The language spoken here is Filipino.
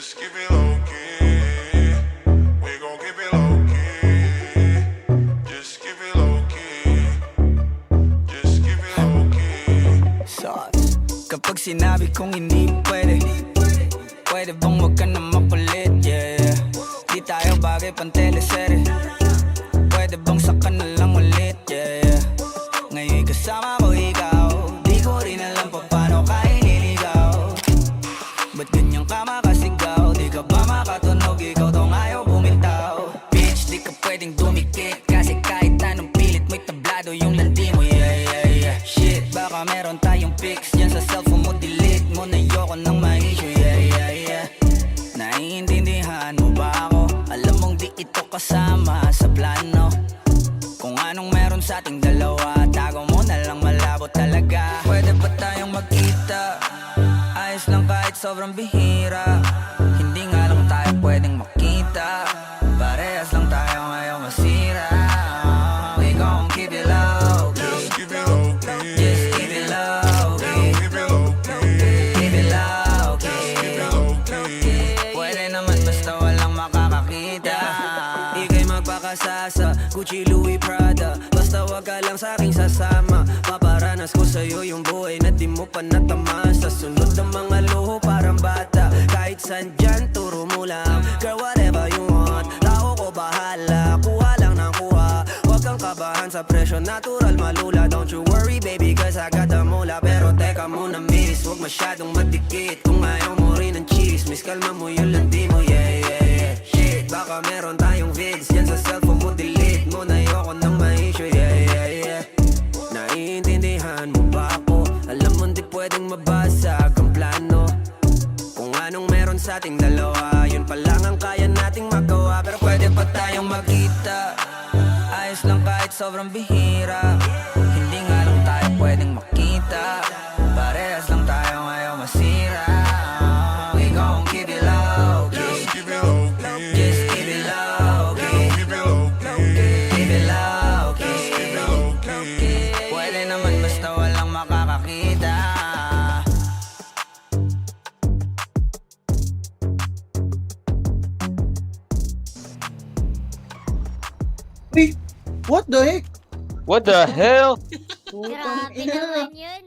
Just keep it low key. We gon' keep it low key. Just keep it low key. Just keep it low key. Sauce. Kapag sinabi kong hindi pwede, pwede bang wag ka na makulit, yeah. Di tayo bagay pang teleserye, pwede bang saka na lang ulit, yeah. Ngayon kasama ko ikaw, di ko rin alam pa paano ka iniligaw. Ba't ganyan ka makasigaw? Di ka ba makatunog? Ikaw daw ayaw bumitaw. Bitch, di ka pwedeng dumikit, kasi kahit anong pilit mo'y tablado yung landi mo, yeah, yeah, yeah. Shit, baka meron tayong pics yan sa cellphone mo, delete mo na yoko ng ma-issue, yeah, yeah, yeah. Naiintindihan mo ba ako? Alam mong di ito kasama sa plano. Kung anong meron sa ating dalawa, tago mo na lang, malabo talaga. Pwede ba tayong magkita? Ayos lang kahit sobrang bihira. Hindi nga lang tayo pwedeng makita. Parehas lang tayo ngayon masira. We gon' keep it low key. Just keep it low key. Just keep it low key. Keep it low key. Keep it low key. Keep it low key. Pwede naman basta walang makakakita. Ika'y magpakasasa, Gucci, Louis, Prada. Basta wag ka lang sa'king sasama. Paparanas ko sa'yo yung buhay na di mo pa natamasa. Sunod ng mga luho parang bata. Kahit saan dyan, turo mo lang. Girl, whatever you want, tao ko bahala. Kuha lang ng kuha, wag kang kabahan sa presyo. Natural malula, don't you worry baby, cause I got the mula. Pero teka muna miss, wag masyadong madikit. Kung ayaw mo rin ng cheese, miss kalma mo yung landi mo, yeah, yeah, yeah. Shit, baka meron tayong vids yan sa cellphone mo, delete mo na yoko ng ma-issue, yeah, yeah, yeah. Naiintindihan mo ba ako? Alam mo di pwedeng mabasag ang plano. Kung anong meron sa ating dalawa, yun pa lang ang kaya nating magawa. Pero pwede pa tayong magkita? Ayos lang kahit sobrang bihira. Hindi nga lang tayo pwedeng makita. Parehas lang tayo ngayon masira. We gon' keep it low key. Just keep it low key. Just keep it low key. Keep it low key. Keep it low key. Keep it low key. Pwede naman basta walang makakakita. Wait, what the heck? What the hell? Putang Grabe ina. naman yun.